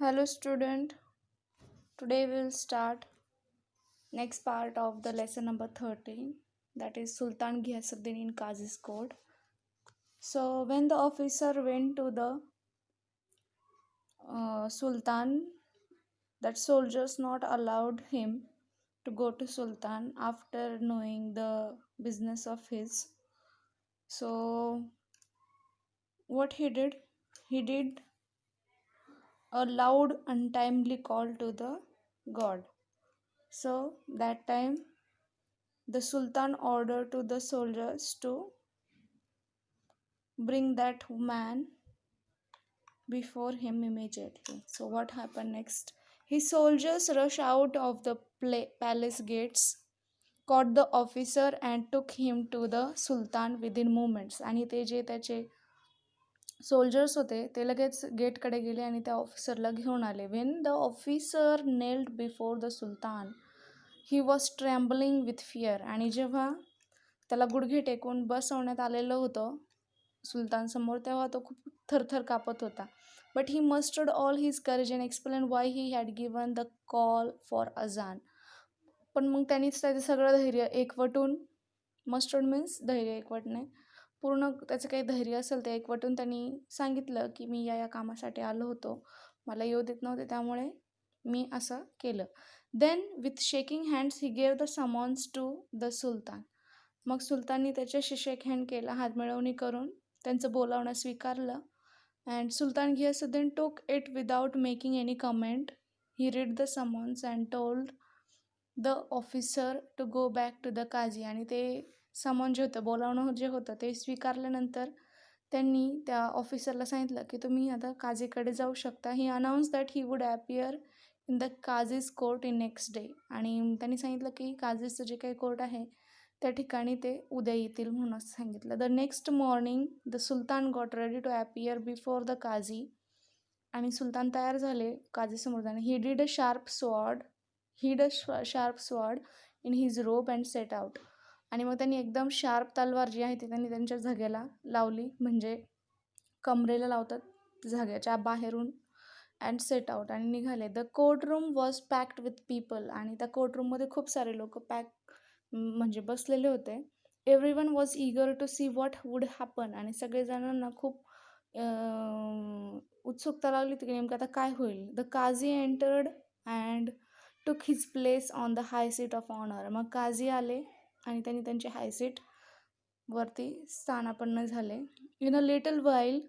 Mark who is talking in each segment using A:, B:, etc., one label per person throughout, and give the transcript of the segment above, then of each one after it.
A: Hello student, today we'll start next part of the lesson number 13, that is Sultan Ghiyasuddin in Qazi's court. So when the officer went to the Sultan, that soldiers not allowed him to go to Sultan after knowing the business of his. So what he did a loud untimely call to the god. So that time the Sultan ordered to the soldiers to bring that man before him immediately. So, what happened next? His soldiers rushed out of the palace gates, caught the officer, and took him to the Sultan within moments. आणि ते जे त्याचे soldiers होते ते लगेच गेटकडे गेले आणि त्या ऑफिसरला घेऊन आले. When the officer knelt before the sultan he was trembling with fear. आणि जेव्हा त्याला गुडघे टेकून बसवण्यात आलेलं होतं सुलतानसमोर, तेव्हा तो खूप थरथर कापत होता. But he mustard all his courage and explain Y he had given the call for अजान. पण मग त्यांनीच त्याचं सगळं धैर्य एकवटून, मस्टर्ड मीन्स धैर्य एकवटणे, पूर्ण त्याचं काही धैर्य असेल ते एकवटून त्यांनी सांगितलं की मी या कामासाठी आलो होतो, मला येऊ देत नव्हते, त्यामुळे मी असं केलं. Then with shaking hands he gave the summons to the sultan. मग सुलताननी त्याच्याशी शेक हँड केला, हात मिळवणी करून त्यांचं बोलावणं स्वीकारलं. And sultan Ghiyasuddin took it without making any comment. He read the summons and told the officer to go back to the qazi. आणि ते समॉन जे होतं, बोलावणं जे होतं, ते स्वीकारल्यानंतर त्यांनी त्या ऑफिसरला सांगितलं की तुम्ही आता काझीकडे जाऊ शकता. He announce that he would appear in the qazi's court in next day. आणि त्यांनी सांगितलं की काझीचं जे काही कोर्ट आहे त्या ठिकाणी ते उद्या येतील म्हणून असं सांगितलं. The next morning the sultan got ready to appear before the qazi. आणि सुलतान तयार झाले काझीसमोर जाणे. He did a sharp sword in his robe and set out. आणि मग त्यांनी एकदम शार्प तलवार जी आहे ती त्यांनी त्यांच्या झग्याला लावली, म्हणजे कमरेला लावतात झग्याच्या बाहेरून, अँड सेट आउट, आणि निघाले. The court room was packed with people. आणि त्या कोर्टरूममध्ये खूप सारे लोक म्हणजे बसलेले होते. Everyone was eager to see what would happen. आणि सगळेजणांना खूप उत्सुकता लागली की नेमकं आता काय होईल. The qazi entered and took his place on the high seat of honour. मग काझी आले आणि त्यांनी त्यांचे हाय सीट वरती स्थानापन्न झाले. In a little while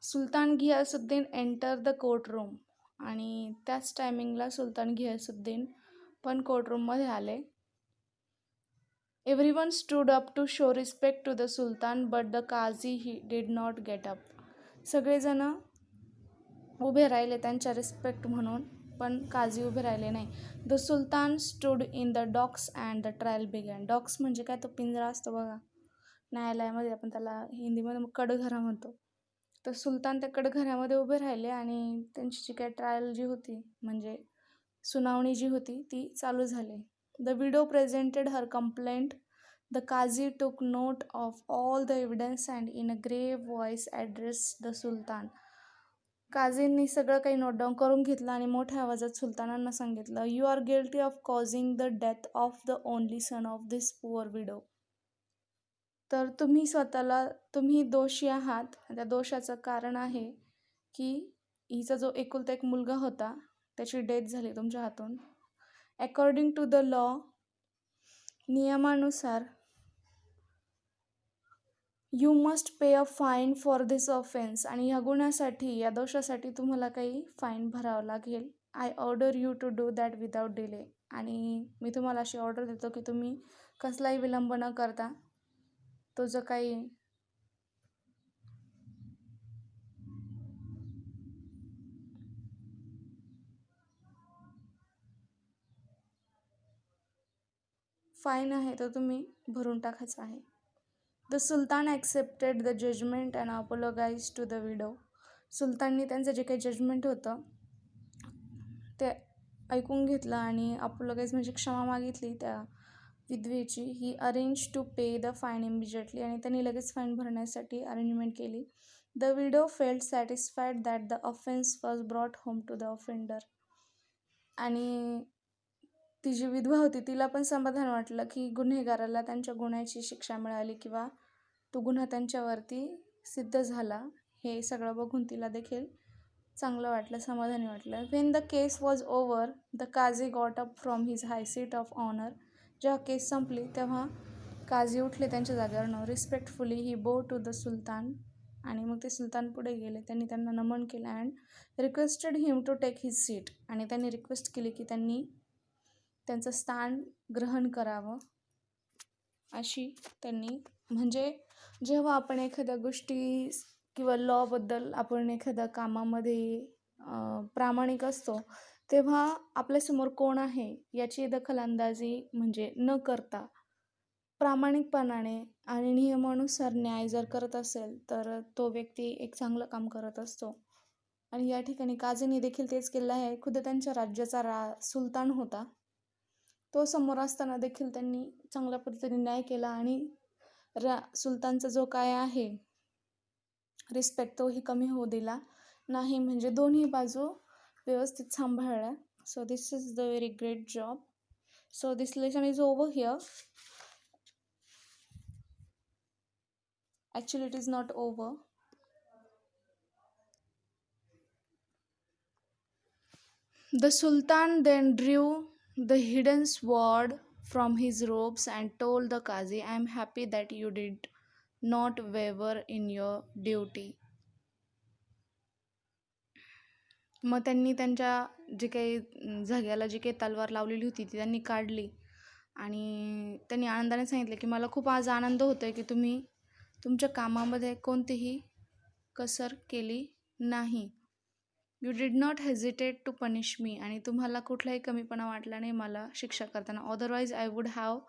A: sultan Ghiyasuddin enter the court room. आणि त्याच टायमिंगला सुलतान घियासुद्दीन पण कोर्टरूममध्ये आले. Everyone stood up to show respect to the sultan but the qazi he did not get up. सगळेजण उभे राहिले त्यांच्या रिस्पेक्ट म्हणून, पण काझी उभे राहिले नाही. The sultan stood in the docks and the trial began. Docks म्हणजे काय, तो पिंजरा असतो बघा न्यायालयामध्ये, आपण त्याला हिंदीमध्ये कडघरा म्हणतो. तर सुलतान त्या कडघऱ्यामध्ये उभे राहिले आणि त्यांची जी काय ट्रायल जी होती, म्हणजे सुनावणी जी होती, ती चालू झाली. The widow presented her complaint. The qazi took note of all the evidence and in a grave voice address the sultan. काझींनी सगळं काही नोट डाऊन करून घेतलं आणि मोठ्या आवाजात सुलतानांना सांगितलं, you are guilty of causing the death of the only son of this poor widow. तर तुम्ही दोषी आहात. त्या दोषाचं कारण आहे की हिचा जो एकुलता एक मुलगा होता त्याची डेथ झाली तुमच्या हातून. अकॉर्डिंग टू द लॉ, नियमानुसार, you must pay a fine for this offence. आणि ह्या गुन्ह्यासाठी, या दोषासाठी तुम्हाला काही फाईन भरावं लागेल. I order you to do that without delay. आणि मी तुम्हाला अशी ऑर्डर देतो की तुम्ही कसलाही विलंब न करता तो जो काही फाईन आहे तो तुम्ही भरून टाकायचा आहे. The sultan accepted the judgement and apologise to the widow. सुलताननी त्यांचं जे काही जजमेंट होतं ते ऐकून घेतलं आणि अपोलोगाइज म्हणजे क्षमा मागितली त्या विधवेची. He arrange to pay the fine immediately. आणि त्यांनी लगेच फाईन भरण्यासाठी अरेंजमेंट केली. The widow felt satisfied that the offence was brought home to the offender. आणि ती जी विधवा होती तिला पण समाधान वाटलं की गुन्हेगाराला त्यांच्या गुन्ह्याची शिक्षा मिळाली किंवा तो गुन्हा त्यांच्यावरती सिद्ध झाला. हे सगळं बघून तिला देखील चांगलं वाटलं, समाधानी वाटलं. When the case was over the qazi got up from his high seat of honour. जेव्हा केस संपली तेव्हा काझी उठले त्यांच्या जागेवरनं. रिस्पेक्टफुली ही बो टू द सुलतान. आणि मग ते सुलतान पुढे गेले, त्यांनी त्यांना नमन केलं. And requested him to take his seat. आणि त्यांनी रिक्वेस्ट केली की त्यांनी त्यांचं स्थान ग्रहण करावं. अशी त्यांनी, म्हणजे जेव्हा आपण एखाद्या गोष्टी किंवा लॉबद्दल आपण एखाद्या कामामध्ये प्रामाणिक असतो तेव्हा आपल्यासमोर कोण आहे याची दखलंदाजी म्हणजे न करता प्रामाणिकपणाने आणि नियमानुसार न्याय जर करत असेल तर तो व्यक्ती एक चांगलं काम करत असतो. आणि या ठिकाणी काझीने देखील तेच केलं आहे. खुद्द त्यांच्या राज्याचा सुलतान होता, तो समोर असताना देखील त्यांनी चांगल्या पद्धतीने न्याय केला आणि सुलतानचा जो काय आहे रिस्पेक्ट तोही कमी होऊ दिला नाही, म्हणजे दोन्ही बाजू व्यवस्थित सांभाळल्या. So this is the very great job. So this lesson is over here. Actually, it is not over. The Sultan then drew the hidden sword from his robes and told the Qazi, I am happy that you did not waver in your duty. मग त्यांनी त्यांच्या जे काही जाग्याला जी काही तलवार लावलेली होती ती त्यांनी काढली आणि त्यांनी आनंदाने सांगितले की मला खूप आज आनंद होतो आहे की तुम्ही तुमच्या कामामध्ये कोणतीही कसर केली नाही. You did not hesitate to punish me. आणि तुम्हाला कुठलाही कमीपणा वाटला नाही मला शिक्षा करताना. Otherwise I would have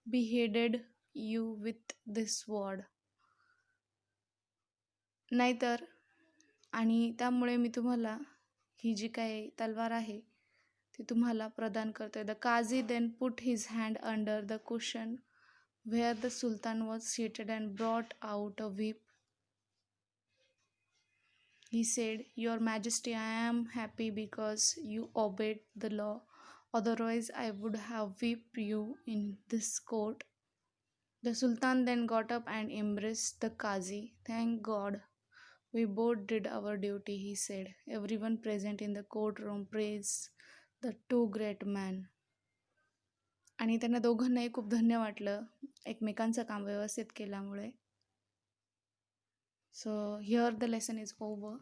A: beheaded you with this sword. नाहीतर, आणि त्यामुळे मी तुम्हाला ही जी काही तलवार आहे ती तुम्हाला प्रदान करतोय. The qazi then put his hand under the cushion where the Sultan was seated and brought out a whip. He said, Your Majesty, I am happy because you obeyed the law. Otherwise, I would have whipped you in this court. The Sultan then got up and embraced the Qazi. Thank God, we both did our duty, he said. Everyone present in the courtroom praised the two great men. आणि त्यांना दोघांनाही खूप धन्य वाटलं एकमेकांचं काम व्यवस्थित केल्यामुळे. So here the lesson is over.